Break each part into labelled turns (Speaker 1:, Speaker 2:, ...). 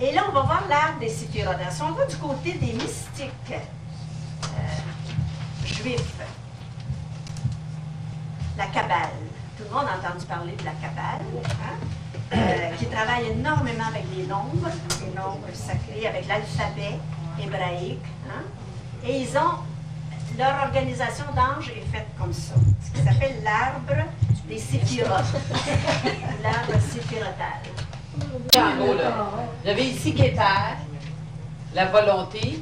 Speaker 1: Et là, on va voir l'arbre des séphirotes. Si on va du côté des mystiques juifs, la Kabbale. Tout le monde a entendu parler de la Kabbale, hein? Qui travaille énormément avec les nombres sacrés, avec l'alphabet hébraïque. Hein? Et ils ont, leur organisation d'anges est faite comme ça, ce qui s'appelle l'arbre des séphirotes, l'arbre séphirotal.
Speaker 2: En gros, là, vous avez ici Kéter, la volonté,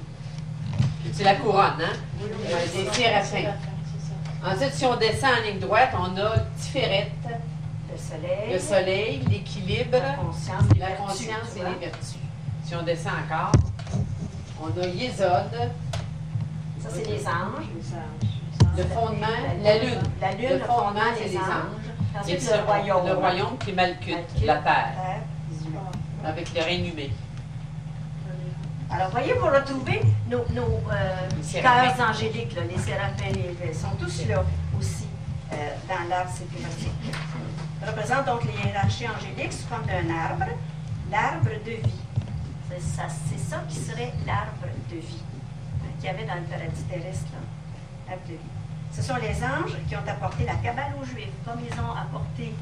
Speaker 2: c'est la couronne, hein? Des séraphins. Ensuite, si on descend en ligne droite, on a Tiferet, le soleil, l'équilibre, la conscience et les vertus. Si on descend encore, on a Yésod,
Speaker 1: ça c'est les anges.
Speaker 2: Le fondement, la lune.
Speaker 1: La lune,
Speaker 2: le fondement, c'est les anges.
Speaker 1: Ensuite,
Speaker 2: Et
Speaker 1: le royaume.
Speaker 2: Le royaume qui est Malkut, la terre, avec le règne humain.
Speaker 1: Alors, voyez, vous retrouvez nos cœurs angéliques, là, les séraphins, ils sont tous là aussi dans l'arbre séphirotique. Ça représente donc les hiérarchies angéliques sous forme d'un arbre, l'arbre de vie. C'est ça qui serait l'arbre de vie qu'il y avait dans le paradis terrestre, l'arbre de vie. Ce sont les anges qui ont apporté la Kabbale aux Juifs, comme ils ont apporté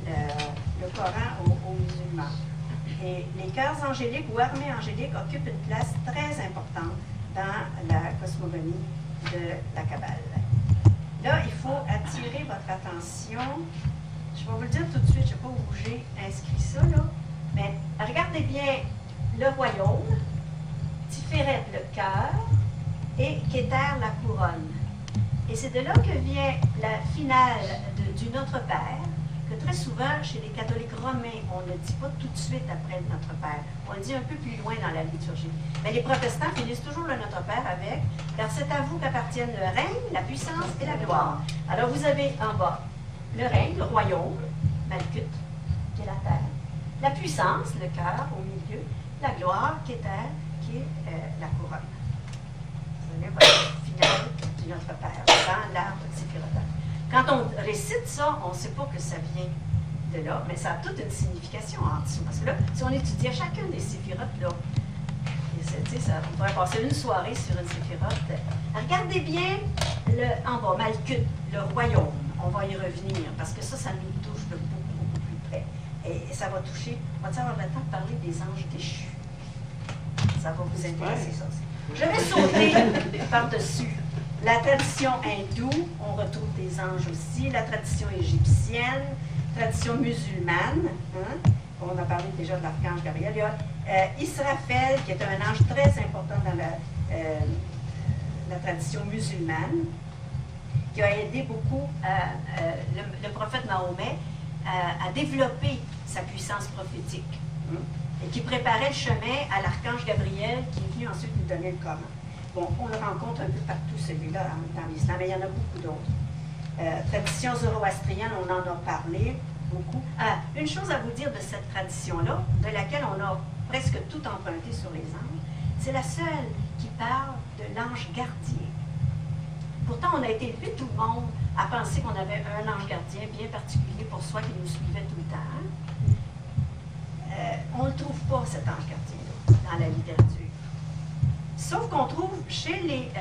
Speaker 1: le Coran aux musulmans. Et les cœurs angéliques ou armées angéliques occupent une place très importante dans la cosmogonie de la Kabbale. Là, il faut attirer votre attention. Je vais vous le dire tout de suite, je ne sais pas où j'ai inscrit ça, là, mais regardez bien le royaume, Tiferet le cœur et Kéter la couronne. Et c'est de là que vient la finale du Notre Père, que très souvent, chez les catholiques romains, on ne dit pas tout de suite après le Notre Père. On le dit un peu plus loin dans la liturgie. Mais les protestants finissent toujours le Notre Père avec « Car c'est à vous qu'appartiennent le règne, la puissance et la gloire ». Alors vous avez en bas le règne, le royaume, Malkut, qui est la terre, la puissance, le cœur au milieu, la gloire, qui est terre, qui est la couronne. Vous avez votre finale du Notre Père, dans l'arbre séphirotal. Quand on récite ça, on ne sait pas que ça vient de là, mais ça a toute une signification en dessous. Parce que là, si on étudiait chacune des séphirotes, là, on pourrait passer une soirée sur une séphirote. Regardez bien en bas, Malkut, le royaume. On va y revenir, parce que ça nous touche de beaucoup plus près. Et ça va toucher, on va avoir le temps de parler des anges déchus. Ça va vous intéresser, ça aussi. Je vais sauter par-dessus. La tradition hindoue, on retrouve des anges aussi, la tradition égyptienne, tradition musulmane, hein? On a parlé déjà de l'archange Gabriel. Il y a Israfel, qui est un ange très important dans la tradition musulmane, qui a aidé beaucoup le prophète Mahomet à développer sa puissance prophétique, hein? Et qui préparait le chemin à l'archange Gabriel, qui est venu ensuite nous donner le Coran. Bon, on le rencontre un peu partout, celui-là, dans l'islam, mais il y en a beaucoup d'autres. Tradition zoroastrienne, on en a parlé beaucoup. Une chose à vous dire de cette tradition-là, de laquelle on a presque tout emprunté sur les anges, c'est la seule qui parle de l'ange gardien. Pourtant, on a été élevé, tout le monde, à penser qu'on avait un ange gardien bien particulier pour soi qui nous suivait tout le temps. On ne trouve pas, cet ange gardien-là, dans la littérature. Sauf qu'on trouve chez les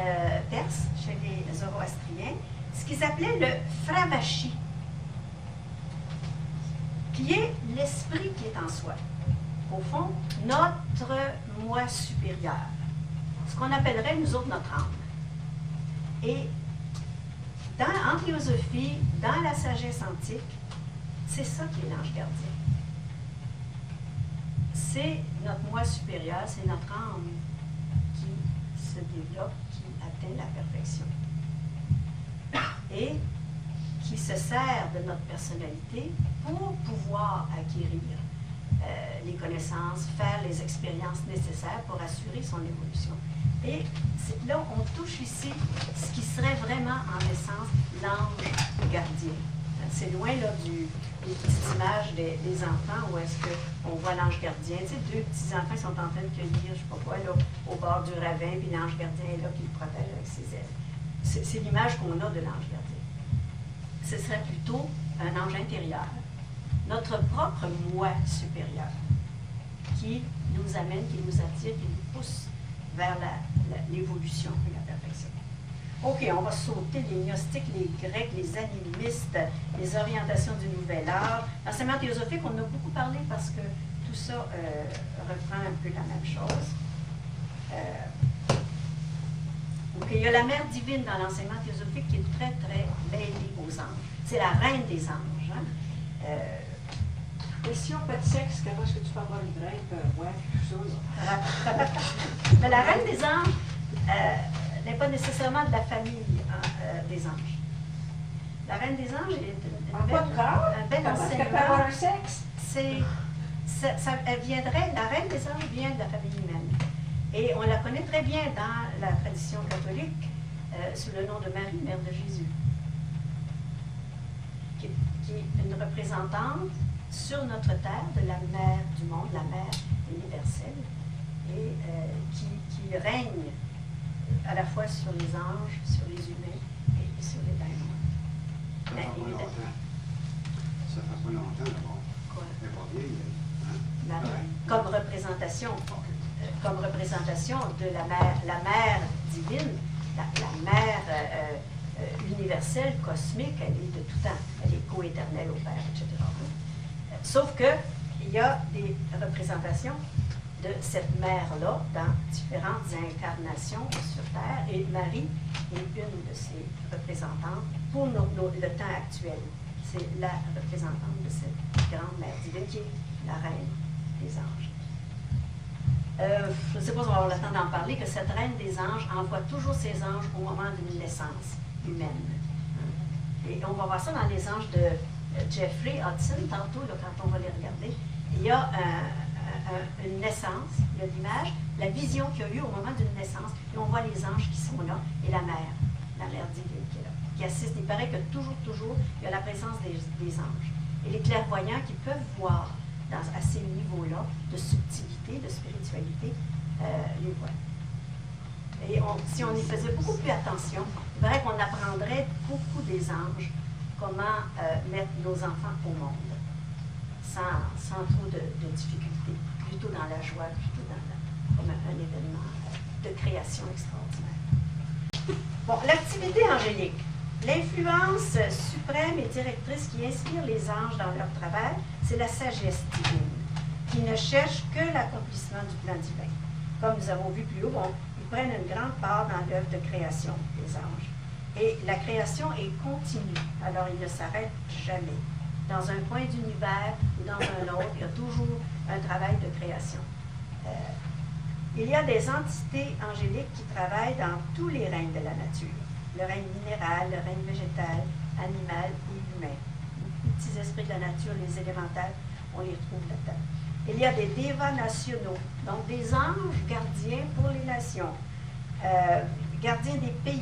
Speaker 1: Perses, chez les Zoroastriens, ce qu'ils appelaient le Fravashi, qui est l'esprit qui est en soi. Au fond, notre moi supérieur. Ce qu'on appellerait, nous autres, notre âme. Et en théosophie, dans la sagesse antique, c'est ça qui est l'ange gardien. C'est notre moi supérieur, c'est notre âme qui se développe, qui atteint la perfection. Et qui se sert de notre personnalité pour pouvoir acquérir les connaissances, faire les expériences nécessaires pour assurer son évolution. Et là, on touche ici ce qui serait vraiment en essence l'ange gardien. C'est loin là, des petites images des enfants où est-ce qu'on voit l'ange gardien. Tu sais, deux petits enfants sont en train de cueillir, je ne sais pas quoi, là, au bord du ravin, puis l'ange gardien est là qui le protège avec ses ailes. C'est l'image qu'on a de l'ange gardien. Ce serait plutôt un ange intérieur, notre propre moi supérieur, qui nous amène, qui nous attire, qui nous pousse vers l'évolution et la perfection. OK, on va sauter les gnostiques, les grecs, les animistes, les orientations du nouvel art. L'enseignement théosophique, on en a beaucoup parlé parce que tout ça reprend un peu la même chose. Donc, il y a la mère divine dans l'enseignement théosophique qui est très, très mêlée aux anges. C'est la reine des anges. Hein?
Speaker 3: Question, pas de sexe, comment est-ce que tu peux avoir une grippe, ouais, tout ça, là?
Speaker 1: Mais la reine des anges n'est pas nécessairement de la famille des anges. La reine des anges est un bel
Speaker 3: Comment est-ce qu'elle peut avoir un sexe?
Speaker 1: Elle viendrait, la reine des anges vient de la famille humaine. Et on la connaît très bien dans la tradition catholique sous le nom de Marie, mère de Jésus, qui est une représentante sur notre terre de la mère du monde, la mère universelle, et qui règne à la fois sur les anges, sur les humains et sur les démons.
Speaker 4: Ça fait pas longtemps, d'abord.
Speaker 1: Quoi?
Speaker 4: Elle n'est pas vieille, hein?
Speaker 1: Comme représentation de la mère divine, la mère universelle, cosmique, elle est de tout temps, elle est co-éternelle au Père, etc. Sauf qu'il y a des représentations de cette mère-là dans différentes incarnations sur Terre, et Marie est une de ces représentantes pour le temps actuel. C'est la représentante de cette grande mère divine qui est la reine des anges. Je ne sais pas si on va avoir le temps d'en parler, que cette reine des anges envoie toujours ses anges au moment d'une naissance humaine. Et on va voir ça dans les anges de Jeffrey Hudson, tantôt, là, quand on va les regarder. Il y a une naissance, il y a l'image, la vision qu'il y a eu au moment d'une naissance, et on voit les anges qui sont là, et la mère divine qui est là, qui assiste. Il paraît que toujours, il y a la présence des anges. Et les clairvoyants qui peuvent voir à ces niveaux-là de subtilité, de spiritualité, les voient. Et si on y faisait beaucoup plus attention, il paraît qu'on apprendrait beaucoup des anges, comment mettre nos enfants au monde, sans trop de difficultés, plutôt dans la joie, plutôt comme un événement de création extraordinaire. Bon, l'activité angélique. L'influence suprême et directrice qui inspire les anges dans leur travail, c'est la sagesse divine, qui ne cherche que l'accomplissement du plan divin. Comme nous avons vu plus haut, ils prennent une grande part dans l'œuvre de création des anges. Et la création est continue, alors ils ne s'arrêtent jamais. Dans un coin d'univers ou dans un autre, il y a toujours un travail de création. Il y a des entités angéliques qui travaillent dans tous les règnes de la nature. Le règne minéral, le règne végétal, animal et humain. Les petits esprits de la nature, les élémentales, on les retrouve là-dedans. Il y a des dévas nationaux, donc des anges gardiens pour les nations, gardiens des pays,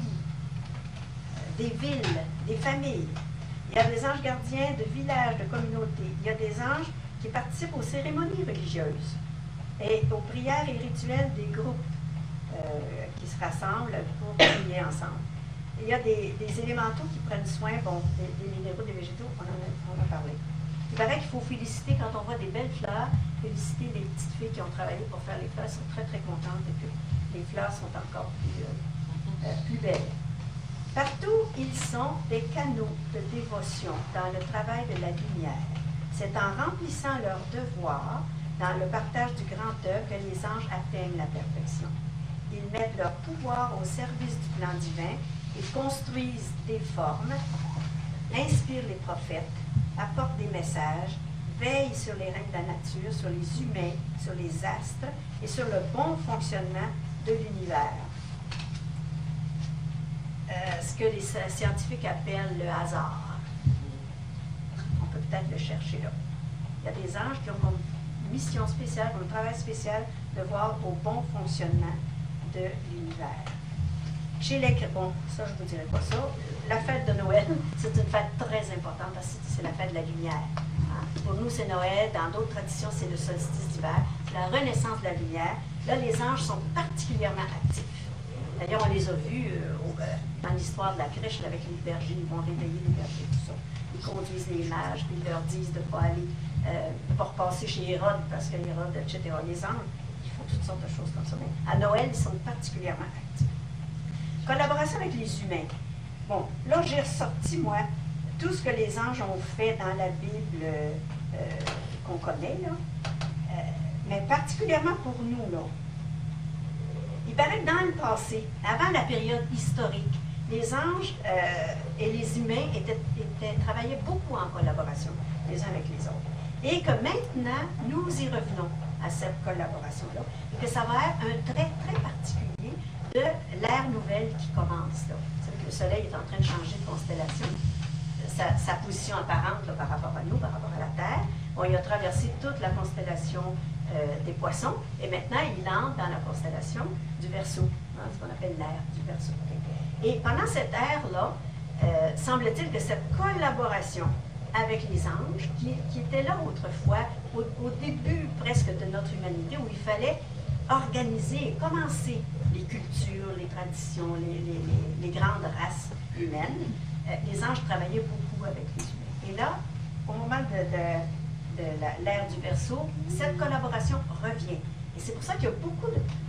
Speaker 1: des villes, des familles. Il y a des anges gardiens de villages, de communautés. Il y a des anges qui participent aux cérémonies religieuses et aux prières et rituels des groupes qui se rassemblent pour prier ensemble. Il y a des élémentaux qui prennent soin, des minéraux, des végétaux, on en a parlé. Il paraît qu'il faut féliciter, quand on voit des belles fleurs, féliciter les petites filles qui ont travaillé pour faire les fleurs, elles sont très, très contentes et que les fleurs sont encore plus belles. Partout, ils sont des canaux de dévotion dans le travail de la lumière. C'est en remplissant leur devoir, dans le partage du grand œuvre, que les anges atteignent la perfection. Ils mettent leur pouvoir au service du plan divin. Ils construisent des formes, inspirent les prophètes, apportent des messages, veillent sur les règnes de la nature, sur les humains, sur les astres et sur le bon fonctionnement de l'univers. Ce que les scientifiques appellent le hasard. On peut peut-être le chercher là. Il y a des anges qui ont comme mission spéciale, comme travail spécial, de voir au bon fonctionnement de l'univers. Chez les bon, ça je ne vous dirai pas ça. La fête de Noël, c'est une fête très importante parce que c'est la fête de la lumière. Hein? Pour nous, c'est Noël. Dans d'autres traditions, c'est le solstice d'hiver. C'est la renaissance de la lumière. Là, les anges sont particulièrement actifs. D'ailleurs, on les a vus dans l'histoire de la crèche avec les bergers. Ils vont réveiller les bergers, tout ça. Ils conduisent les mages, puis ils leur disent de ne pas aller pour passer chez Hérode, parce que Hérode, etc. Les anges, ils font toutes sortes de choses comme ça. Mais à Noël, ils sont particulièrement actifs. Collaboration avec les humains. Bon, là, j'ai ressorti, moi, tout ce que les anges ont fait dans la Bible qu'on connaît, là, mais particulièrement pour nous, là. Il paraît que dans le passé, avant la période historique, les anges et les humains travaillaient beaucoup en collaboration, les uns avec les autres. Et que maintenant, nous y revenons à cette collaboration-là, et que ça va être un trait très particulier de l'ère nouvelle qui commence, là. C'est que le Soleil est en train de changer de constellation. Sa position apparente là, par rapport à nous, par rapport à la Terre. Bon, il a traversé toute la constellation des Poissons, et maintenant, il entre dans la constellation du Verseau, hein, ce qu'on appelle l'ère du Verseau. Et pendant cette ère-là, semble-t-il que cette collaboration avec les anges, qui était là autrefois, au début presque de notre humanité, où il fallait organiser et commencer les cultures, les traditions, les grandes races humaines, les anges travaillaient beaucoup avec les humains. Et là, au moment de l'ère du Verseau, cette collaboration revient. Et c'est pour ça qu'il y a beaucoup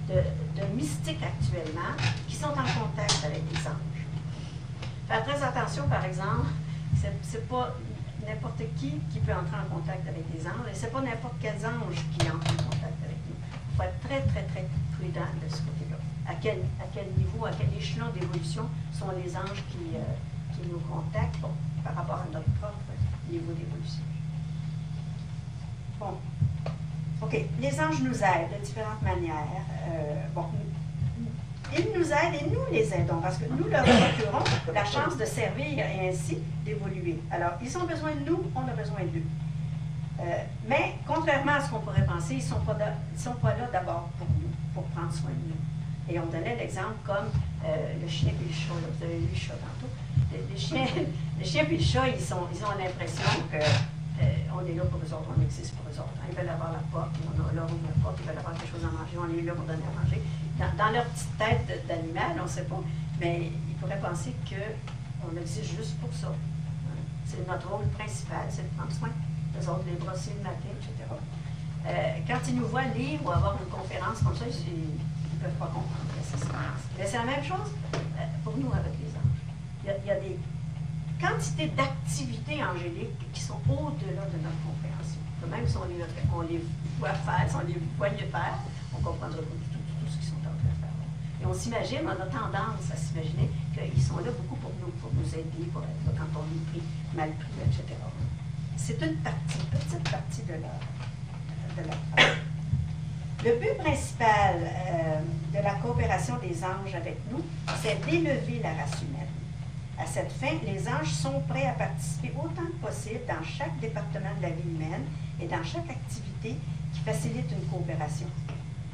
Speaker 1: de mystiques actuellement qui sont en contact avec les anges. Faire très attention, par exemple, c'est pas n'importe qui peut entrer en contact avec les anges, et c'est pas n'importe quels anges qui entrent en contact avec nous. Il faut être très, très, très prudent de ce côté-là. À quel niveau, à quel échelon d'évolution sont les anges qui nous contactent, bon, par rapport à notre propre niveau d'évolution. Bon. OK. Les anges nous aident de différentes manières. Bon, ils nous aident et nous les aidons, parce que nous leur procurons la chance de servir et ainsi d'évoluer. Alors, ils ont besoin de nous, on a besoin d'eux. Mais, contrairement à ce qu'on pourrait penser, ils ne sont pas là d'abord pour nous, pour prendre soin de nous. Et on donnait l'exemple comme le chien et le chat. Là. Vous avez vu le chat tantôt. Les chiens et le chat, ils ont l'impression qu'on est là pour eux autres, on existe pour eux autres. Ils veulent avoir la porte, on leur ouvre la porte, ils veulent avoir quelque chose à manger, on est là pour donner à manger. Dans leur petite tête d'animal, on ne sait pas, mais ils pourraient penser qu'on existe juste pour ça. C'est notre rôle principal, c'est de prendre soin des autres, les brosser le matin, etc. Quand ils nous voient lire ou avoir une conférence comme ça, ils ne peuvent pas comprendre ce qui se passe. Mais c'est la même chose pour nous avec les anges. Il y a des quantités d'activités angéliques qui sont au-delà de notre compréhension. Même si on les voit faire, si on les voyait faire, on ne comprendra pas du tout ce qu'ils sont en train de faire. Et on s'imagine, on a tendance à s'imaginer qu'ils sont là beaucoup pour nous aider, pour être là quand on est pris, mal pris, etc. C'est une petite partie de leur travail. Le but principal de la coopération des anges avec nous, c'est d'élever la race humaine. À cette fin, les anges sont prêts à participer autant que possible dans chaque département de la vie humaine et dans chaque activité qui facilite une coopération.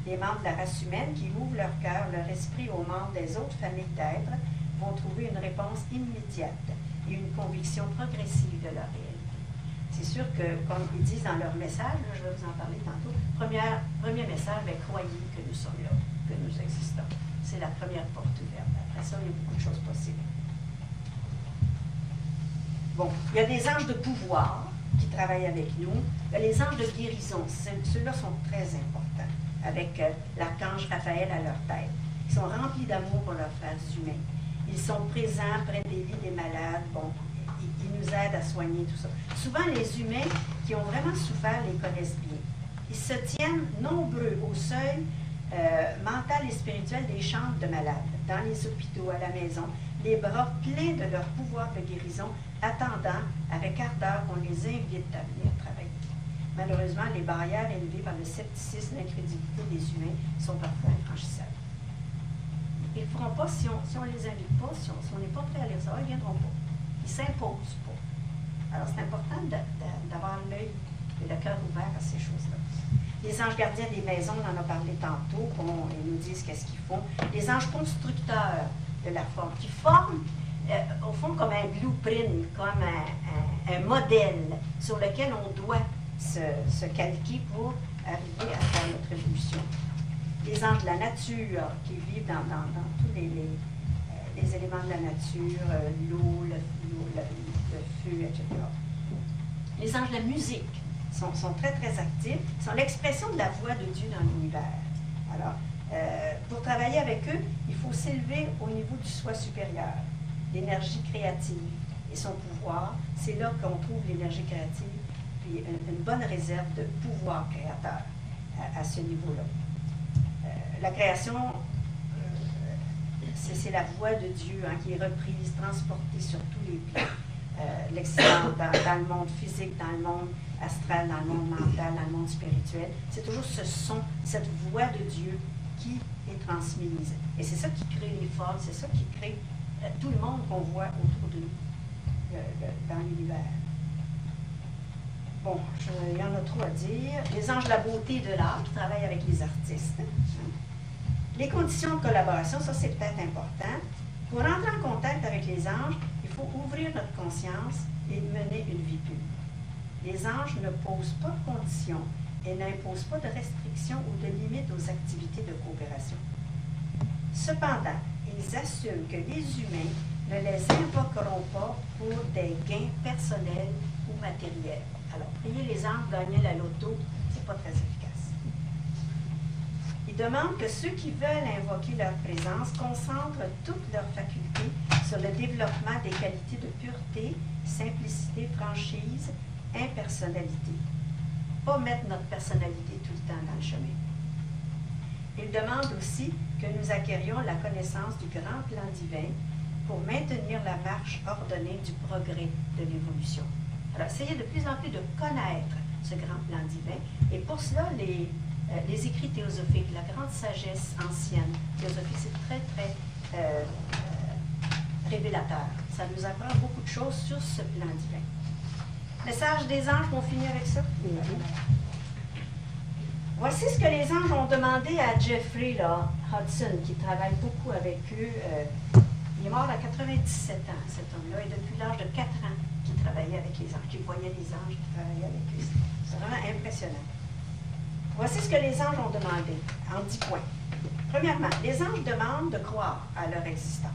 Speaker 1: Les membres de la race humaine qui ouvrent leur cœur, leur esprit aux membres des autres familles d'êtres vont trouver une réponse immédiate et une conviction progressive de leur réalité. C'est sûr que, comme ils disent dans leur message, là, je vais vous en parler tantôt, premier message, bien, croyez que nous sommes là, que nous existons. C'est la première porte ouverte. Après ça, il y a beaucoup de choses possibles. Bon, il y a des anges de pouvoir qui travaillent avec nous. Les anges de guérison, ceux-là sont très importants, avec l'archange Raphaël à leur tête. Ils sont remplis d'amour pour leurs frères humains. Ils sont présents près des lits des malades. Bon, ils nous aident à soigner tout ça. Souvent, les humains qui ont vraiment souffert les connaissent bien. Ils se tiennent nombreux au seuil mental et spirituel des chambres de malades, dans les hôpitaux, à la maison, les bras pleins de leur pouvoir de guérison, attendant avec ardeur qu'on les invite à venir travailler. Malheureusement, les barrières élevées par le scepticisme et l'incrédulité des humains sont parfois infranchissables. Ils ne le feront pas si on ne les invite pas, si on n'est pas prêt à les recevoir, ils ne viendront pas. Ils ne s'imposent pas. Alors, c'est important d'avoir l'œil et le cœur ouvert à ces choses-là. Les anges gardiens des maisons, on en a parlé tantôt, ils nous disent qu'est-ce qu'ils font. Les anges constructeurs de la forme, qui forment, au fond, comme un blueprint, comme un modèle sur lequel on doit se calquer pour arriver à faire notre évolution. Les anges de la nature, qui vivent dans tous les éléments de la nature, l'eau, le feu, etc. Les anges de la musique, sont très, très actifs, sont l'expression de la voix de Dieu dans l'univers. Alors, pour travailler avec eux, il faut s'élever au niveau du soi supérieur, l'énergie créative et son pouvoir. C'est là qu'on trouve l'énergie créative, puis une bonne réserve de pouvoir créateur à ce niveau-là. La création, c'est la voix de Dieu qui est reprise, transportée sur tous les plans. L'excellence dans le monde physique, dans le monde astral, dans le monde mental, dans le monde spirituel. C'est toujours ce son, cette voix de Dieu qui est transmise. Et c'est ça qui crée les formes, c'est ça qui crée tout le monde qu'on voit autour de nous, dans l'univers. Bon, il y en a trop à dire. Les anges de la beauté et de l'art qui travaillent avec les artistes. Les conditions de collaboration, ça c'est peut-être important. Pour entrer en contact avec les anges, il faut ouvrir notre conscience et mener une vie pure. Les anges ne posent pas de conditions et n'imposent pas de restrictions ou de limites aux activités de coopération. Cependant, ils assument que les humains ne les invoqueront pas pour des gains personnels ou matériels. Alors, prier les anges, gagner la loto, c'est pas très efficace. Ils demandent que ceux qui veulent invoquer leur présence concentrent toutes leurs facultés sur le développement des qualités de pureté, simplicité, franchise, impersonnalité. Pas mettre notre personnalité tout le temps dans le chemin. Ils demandent aussi que nous acquérions la connaissance du grand plan divin pour maintenir la marche ordonnée du progrès de l'évolution. Alors, essayez de plus en plus de connaître ce grand plan divin. Et pour cela, les écrits théosophiques, la grande sagesse ancienne théosophique, c'est très, très révélateur. Ça nous apprend beaucoup de choses sur ce plan divin. Message des anges, on finit avec ça? Voici ce que les anges ont demandé à Jeffrey Hudson, qui travaille beaucoup avec eux. Il est mort à 97 ans, cet homme-là, et depuis l'âge de 4 ans qu'il travaillait avec les anges, qu'il voyait les anges, qu'il travaillait avec eux. C'est vraiment impressionnant. Voici ce que les anges ont demandé, en 10 points. Premièrement, les anges demandent de croire à leur existence.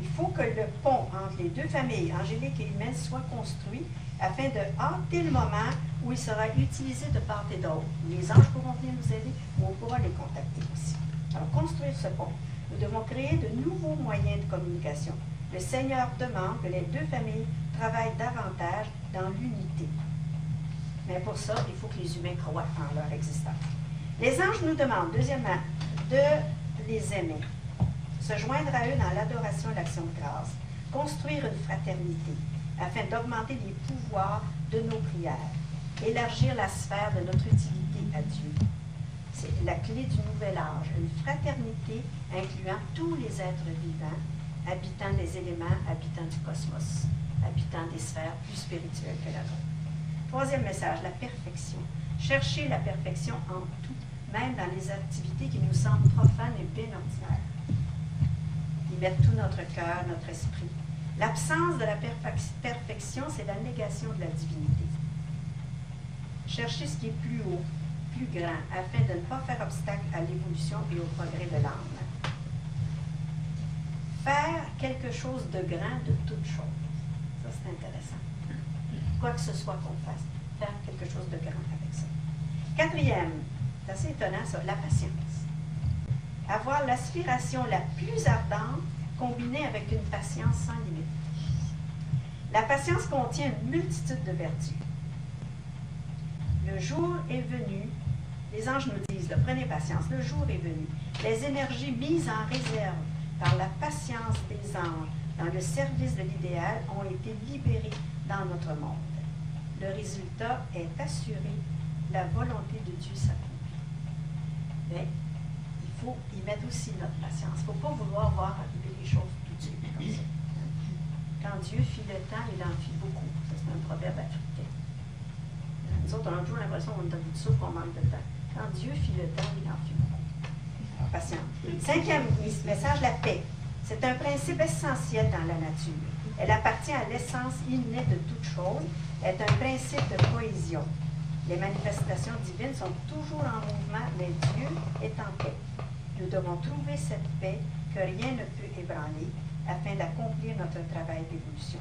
Speaker 1: Il faut que le pont entre les deux familles, angélique et humaine, soit construit afin de hâter le moment où il sera utilisé de part et d'autre. Les anges pourront venir nous aider ou on pourra les contacter aussi. Alors, construire ce pont. Nous devons créer de nouveaux moyens de communication. Le Seigneur demande que les deux familles travaillent davantage dans l'unité. Mais pour ça, il faut que les humains croient en leur existence. Les anges nous demandent, deuxièmement, de les aimer, se joindre à eux dans l'adoration et l'action de grâce, construire une fraternité, afin d'augmenter les pouvoirs de nos prières, élargir la sphère de notre utilité à Dieu. C'est la clé du nouvel âge, une fraternité incluant tous les êtres vivants, habitants des éléments, habitants du cosmos, habitants des sphères plus spirituelles que la nôtre. Troisième message, la perfection. Chercher la perfection en tout, même dans les activités qui nous semblent profanes et bien ordinaires. Y mettre tout notre cœur, notre esprit. L'absence de la perfection, c'est la négation de la divinité. Chercher ce qui est plus haut, plus grand, afin de ne pas faire obstacle à l'évolution et au progrès de l'âme. Faire quelque chose de grand de toute chose. Ça, c'est intéressant. Quoi que ce soit qu'on fasse, faire quelque chose de grand avec ça. Quatrième, c'est assez étonnant ça, la patience. Avoir l'aspiration la plus ardente combinée avec une patience sans limite. La patience contient une multitude de vertus. Le jour est venu, les anges nous disent, prenez patience, le jour est venu. Les énergies mises en réserve par la patience des anges dans le service de l'idéal ont été libérées dans notre monde. Le résultat est assuré, la volonté de Dieu s'accomplit. Mais il faut y mettre aussi notre patience. Il ne faut pas vouloir voir arriver les choses tout de suite comme ça. Quand Dieu fit le temps, il en fit beaucoup. Ça, c'est un proverbe africain. Nous autres, on a toujours l'impression qu'on est dans du souffle, qu'on manque de temps. Quand Dieu fit le temps, il en fit beaucoup. Alors, patience. Cinquième message, la paix. C'est un principe essentiel dans la nature. Elle appartient à l'essence innée de toute chose, est un principe de cohésion. Les manifestations divines sont toujours en mouvement, mais Dieu est en paix. Nous devons trouver cette paix que rien ne peut ébranler afin d'accomplir notre travail d'évolution.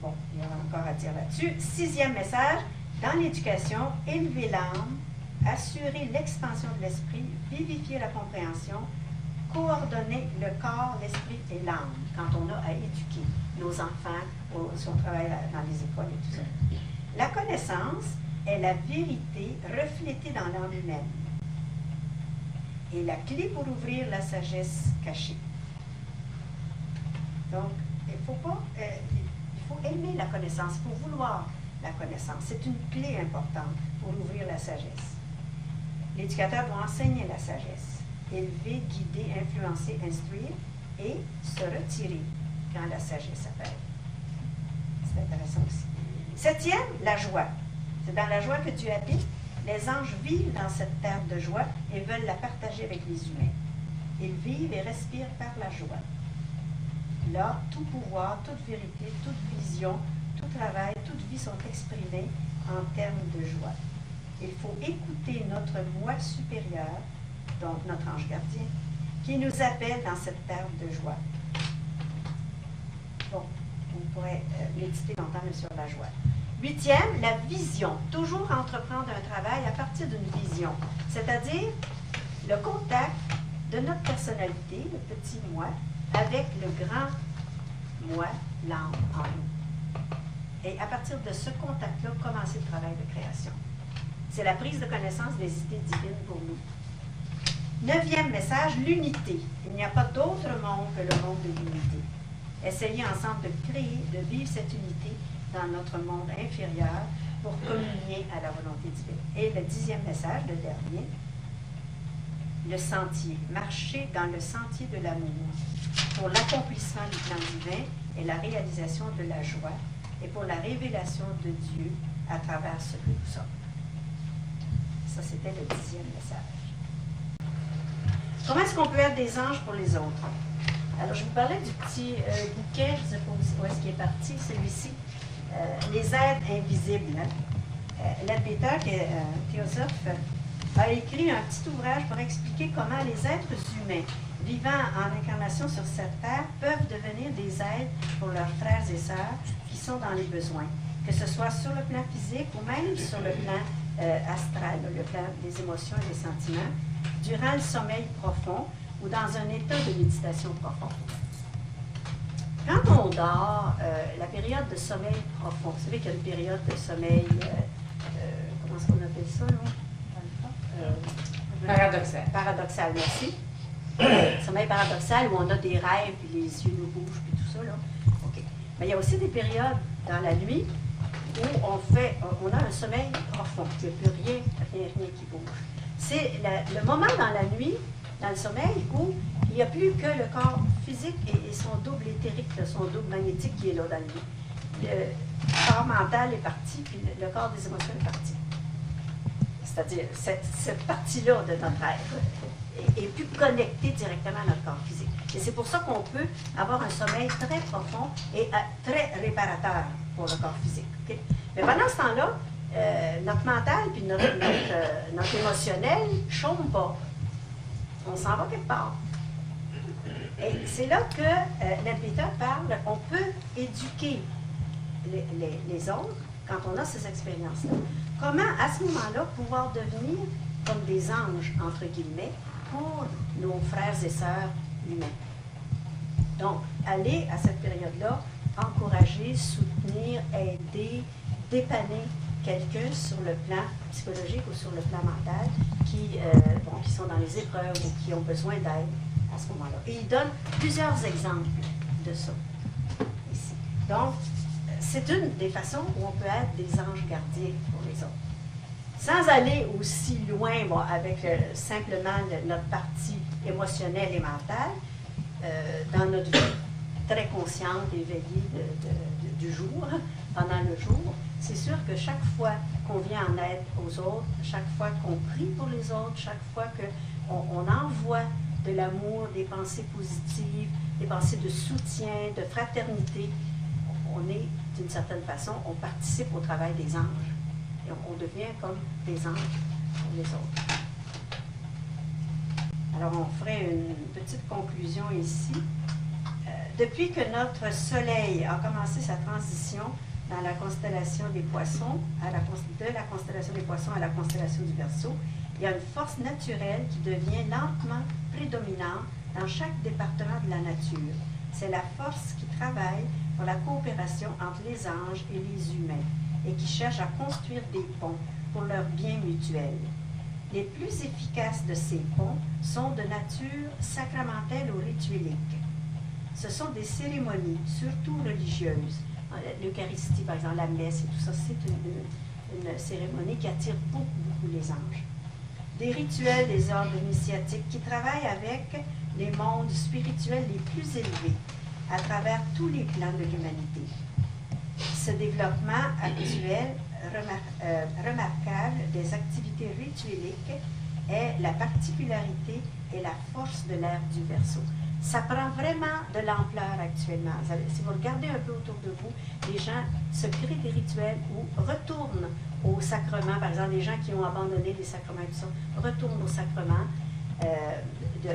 Speaker 1: bon, il y aura encore à dire là-dessus. 6e message, dans l'éducation, élever l'âme, assurer l'expansion de l'esprit, vivifier la compréhension, coordonner le corps, l'esprit et l'âme quand on a à éduquer nos enfants, si on travaille dans les écoles et tout ça. La connaissance est la vérité reflétée dans l'âme humaine et la clé pour ouvrir la sagesse cachée. Donc, il faut aimer la connaissance, il faut vouloir la connaissance. C'est une clé importante pour ouvrir la sagesse. L'éducateur doit enseigner la sagesse, élever, guider, influencer, instruire et se retirer quand la sagesse appelle. C'est intéressant aussi. 7e, la joie. C'est dans la joie que Dieu habite. Les anges vivent dans cette terre de joie et veulent la partager avec les humains. Ils vivent et respirent par la joie. Là, tout pouvoir, toute vérité, toute vision, tout travail, toute vie sont exprimés en termes de joie. Il faut écouter notre moi supérieur, donc notre ange gardien, qui nous appelle dans cette terre de joie. Bon, on pourrait méditer longtemps sur la joie. 8e, la vision. Toujours entreprendre un travail à partir d'une vision, c'est-à-dire le contact de notre personnalité, le petit moi, avec le grand moi, l'âme en nous. Et à partir de ce contact-là, commencer le travail de création. C'est la prise de connaissance des idées divines pour nous. 9e message, l'unité. Il n'y a pas d'autre monde que le monde de l'unité. Essayez ensemble de créer, de vivre cette unité dans notre monde inférieur pour communier à la volonté divine. Et le 10e message, le dernier, le sentier. Marcher dans le sentier de l'amour pour l'accomplissement du plan divin et la réalisation de la joie et pour la révélation de Dieu à travers ce que nous sommes. Ça, c'était le 10e message. Comment est-ce qu'on peut être des anges pour les autres? Alors, je vous parlais du petit bouquet, je ne sais pas où est-ce qu'il est parti, celui-ci, Les êtres invisibles. Len Peter, qui est théosophe, a écrit un petit ouvrage pour expliquer comment les êtres humains vivant en incarnation sur cette terre peuvent devenir des aides pour leurs frères et sœurs qui sont dans les besoins, que ce soit sur le plan physique ou même sur le plan astral, le plan des émotions et des sentiments, durant le sommeil profond ou dans un état de méditation profond. Quand on dort, la période de sommeil profond, vous savez qu'il y a une période de sommeil, comment est-ce qu'on appelle ça, là?
Speaker 2: Paradoxal.
Speaker 1: Paradoxal, merci. Sommeil paradoxal où on a des rêves, puis les yeux nous bougent, puis tout ça, là. OK. Mais il y a aussi des périodes dans la nuit où on a un sommeil profond, il n'y a plus rien qui bouge. C'est le moment dans la nuit, dans le sommeil, où il n'y a plus que le corps physique et son double éthérique, son double magnétique qui est là dans le lit. Le corps mental est parti, puis le corps des émotions est parti. C'est-à-dire, cette partie-là de notre être est plus connectée directement à notre corps physique. Et c'est pour ça qu'on peut avoir un sommeil très profond et très réparateur pour le corps physique. Okay? Mais pendant ce temps-là, notre mental puis notre émotionnel ne chôme pas. On s'en va quelque part. Et c'est là que Len Peter parle, on peut éduquer les autres quand on a ces expériences-là. Comment, à ce moment-là, pouvoir devenir comme des anges, entre guillemets, pour nos frères et sœurs humains. Donc, aller à cette période-là, encourager, soutenir, aider, dépanner quelqu'un sur le plan psychologique ou sur le plan mental qui sont dans les épreuves ou qui ont besoin d'aide à ce moment-là. Et il donne plusieurs exemples de ça ici. Donc, c'est une des façons où on peut être des anges gardiens pour les autres. Sans aller aussi loin avec simplement notre partie émotionnelle et mentale, dans notre vie très consciente, éveillée du jour, pendant le jour, c'est sûr que chaque fois qu'on vient en aide aux autres, chaque fois qu'on prie pour les autres, chaque fois qu'on envoie de l'amour, des pensées positives, des pensées de soutien, de fraternité, on est, d'une certaine façon, on participe au travail des anges. Et on devient comme des anges pour les autres. Alors, on ferait une petite conclusion ici. depuis que notre Soleil a commencé sa transition dans la constellation des Poissons, de la constellation des Poissons à la constellation du Verseau, il y a une force naturelle qui devient lentement prédominante dans chaque département de la nature. C'est la force qui travaille pour la coopération entre les anges et les humains et qui cherche à construire des ponts pour leur bien mutuel. Les plus efficaces de ces ponts sont de nature sacramentelle ou rituelique. Ce sont des cérémonies, surtout religieuses. L'Eucharistie, par exemple, la messe et tout ça, c'est une cérémonie qui attire beaucoup, beaucoup les anges. Des rituels des ordres initiatiques qui travaillent avec les mondes spirituels les plus élevés à travers tous les plans de l'humanité. Ce développement actuel remarquable des activités ritueliques est la particularité et la force de l'ère du Verseau. Ça prend vraiment de l'ampleur actuellement. Si vous regardez un peu autour de vous, les gens se créent des rituels ou retournent au sacrement. Par exemple, les gens qui ont abandonné les sacrements et tout ça, retournent au sacrement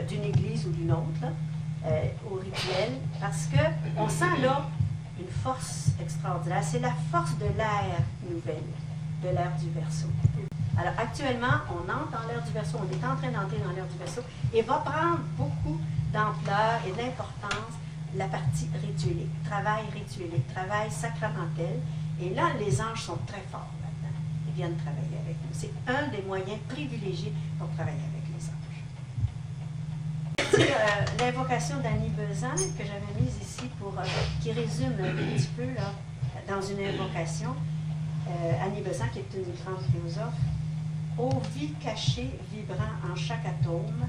Speaker 1: d'une église ou d'une autre, au rituel, parce qu'on sent là une force extraordinaire. C'est la force de l'ère nouvelle, de l'ère du Verseau. Alors actuellement, on entre dans l'ère du Verseau, on est en train d'entrer dans l'ère du Verseau, et va prendre beaucoup d'ampleur et d'importance la partie rituelique, travail sacramentel. Et là, les anges sont très forts là-dedans. Ils viennent travailler avec nous. C'est un des moyens privilégiés pour travailler avec les anges. L'invocation d'Annie Besant que j'avais mise ici qui résume un petit peu là, dans une invocation. Annie Besant, qui est une grande philosophe. Ô vie cachée vibrant en chaque atome,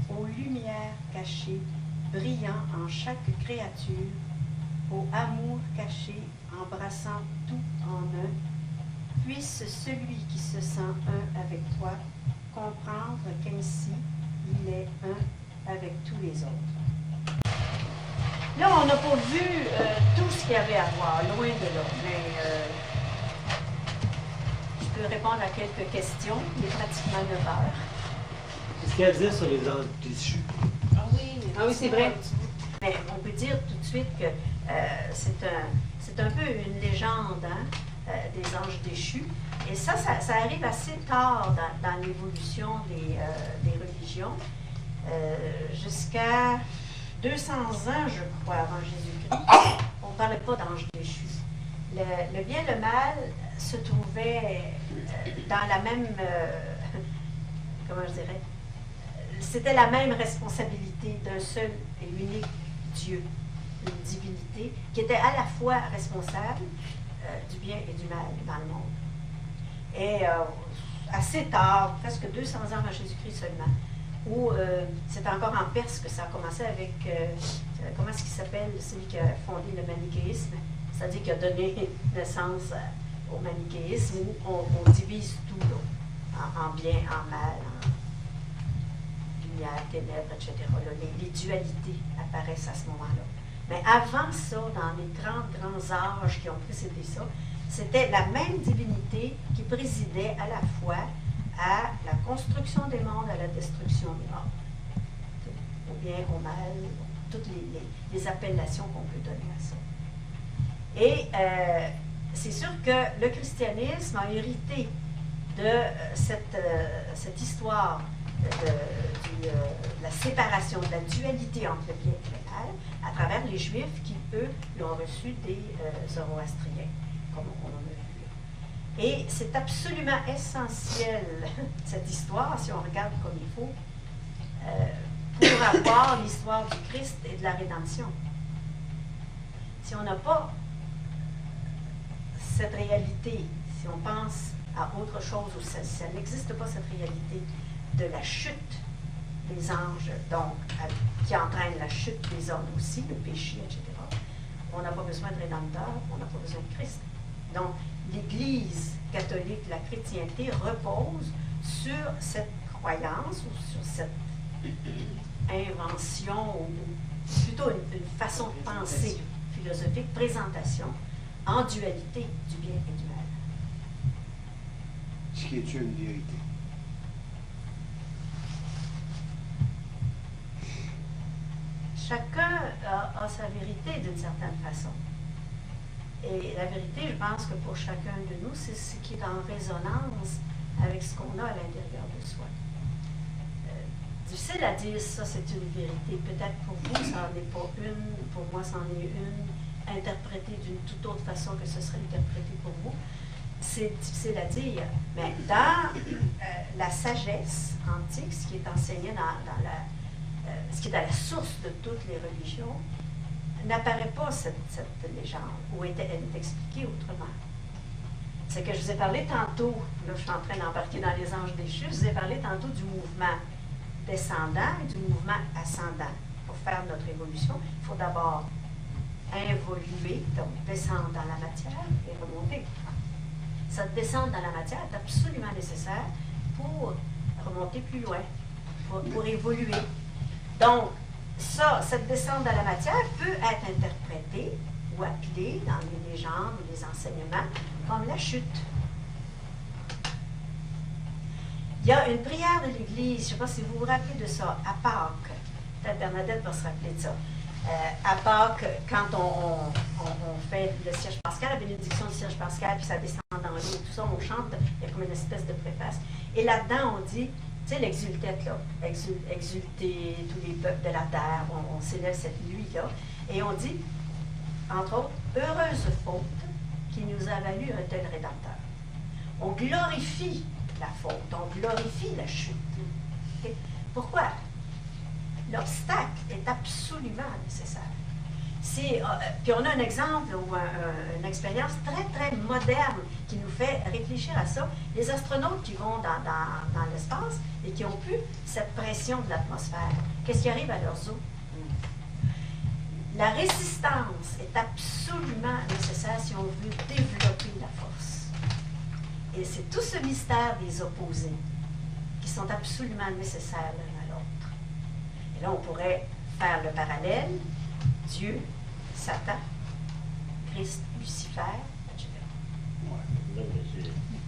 Speaker 1: aux lumières cachées, brillant en chaque créature, au amour caché, embrassant tout en un, puisse celui qui se sent un avec toi comprendre qu'ainsi il est un avec tous les autres. Là, on n'a pas vu tout ce qu'il y avait à voir, loin de là, mais je peux répondre à quelques questions. Il est pratiquement 9 heures.
Speaker 5: Qu'est-ce qu'elle disait sur les anges déchus?
Speaker 3: Ah oui,
Speaker 2: c'est vrai.
Speaker 1: Mais on peut dire tout de suite que c'est un peu une légende des anges déchus. Et ça arrive assez tard dans l'évolution des religions, jusqu'à 200 ans, je crois, avant Jésus-Christ. On ne parlait pas d'anges déchus. Le bien et le mal se trouvaient dans la même, comment je dirais, c'était la même responsabilité d'un seul et unique Dieu, une divinité, qui était à la fois responsable du bien et du mal dans le monde. Et assez tard, presque 200 ans avant Jésus-Christ seulement, où c'est encore en Perse que ça a commencé avec, comment est-ce qu'il s'appelle, celui qui a fondé le manichéisme, c'est-à-dire qui a donné naissance au manichéisme, où on divise tout là, en bien, en mal, en lumière, ténèbres, etc. Là, les dualités apparaissent à ce moment-là. Mais avant ça, dans les grands âges qui ont précédé ça, c'était la même divinité qui présidait à la fois à la construction des mondes, à la destruction des mondes. Au bien, au mal, toutes les appellations qu'on peut donner à ça. Et c'est sûr que le christianisme a hérité de cette histoire de la séparation, de la dualité entre le bien et le mal, à travers les Juifs qui, eux, l'ont reçu des Zoroastriens, comme on a vu. Et c'est absolument essentiel, cette histoire, si on regarde comme il faut, pour avoir l'histoire du Christ et de la rédemption. Si on n'a pas cette réalité, si on pense à autre chose, ou ça n'existe pas cette réalité de la chute des anges, donc qui entraîne la chute des hommes aussi, le péché, etc., on n'a pas besoin de rédempteur, on n'a pas besoin de Christ. Donc, l'Église catholique, la chrétienté, repose sur cette croyance ou sur cette invention, ou plutôt une façon de penser philosophique, présentation, en dualité du bien et du mal.
Speaker 4: Ce qui est une vérité.
Speaker 1: Je chacun a sa vérité d'une certaine façon. Et la vérité, je pense que pour chacun de nous, c'est ce qui est en résonance avec ce qu'on a à l'intérieur de soi. Difficile à dire, ça c'est une vérité. Peut-être pour vous, ça n'en est pas une, pour moi, c'en est une, interprétée d'une toute autre façon que ce serait interprété pour vous. C'est difficile à dire, mais dans la sagesse antique, ce qui est enseigné ce qui est à la source de toutes les religions, n'apparaît pas cette légende, ou elle est expliquée autrement. C'est que je vous ai parlé tantôt, là je suis en train d'embarquer dans les anges déchus, je vous ai parlé tantôt du mouvement descendant et du mouvement ascendant. Pour faire notre évolution, il faut d'abord involuer, donc descendre dans la matière et remonter. Cette descente dans la matière est absolument nécessaire pour remonter plus loin, pour évoluer. Donc, cette descente dans la matière peut être interprétée ou appelée dans les légendes ou les enseignements comme la chute. Il y a une prière de l'Église, je ne sais pas si vous vous rappelez de ça, à Pâques. Peut-être Bernadette va se rappeler de ça. À Pâques, quand on fait le cierge pascal, la bénédiction du cierge pascal, puis ça descend dans l'eau et tout ça, on chante, il y a comme une espèce de préface. Et là-dedans, on dit, tu sais, l'exultète, là, exulter tous les peuples de la terre, on célèbre cette nuit-là, et on dit, entre autres, heureuse faute qui nous a valu un tel rédempteur. On glorifie la faute, on glorifie la chute. Okay? Pourquoi? L'obstacle est absolument nécessaire. Puis on a un exemple ou une expérience très, très moderne qui nous fait réfléchir à ça. Les astronautes qui vont dans l'espace et qui n'ont plus cette pression de l'atmosphère, qu'est-ce qui arrive à leurs os? La résistance est absolument nécessaire si on veut développer la force. Et c'est tout ce mystère des opposés qui sont absolument nécessaires l'un à l'autre. Et là, on pourrait faire le parallèle, Dieu, Satan, Christ, Lucifer, etc.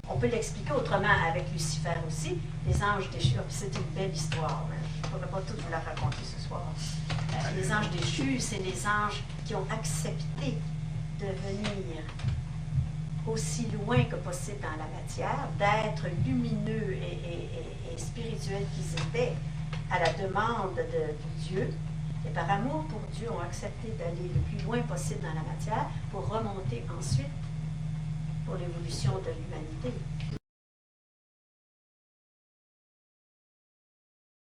Speaker 1: On peut l'expliquer autrement avec Lucifer aussi, les anges déchus. C'est une belle histoire, hein. Je ne pourrais pas tout vous la raconter ce soir. Les anges déchus, c'est les anges qui ont accepté de venir aussi loin que possible dans la matière, d'être lumineux et spirituels qu'ils étaient à la demande de Dieu. Et par amour pour Dieu, ont accepté d'aller le plus loin possible dans la matière pour remonter ensuite pour l'évolution de l'humanité.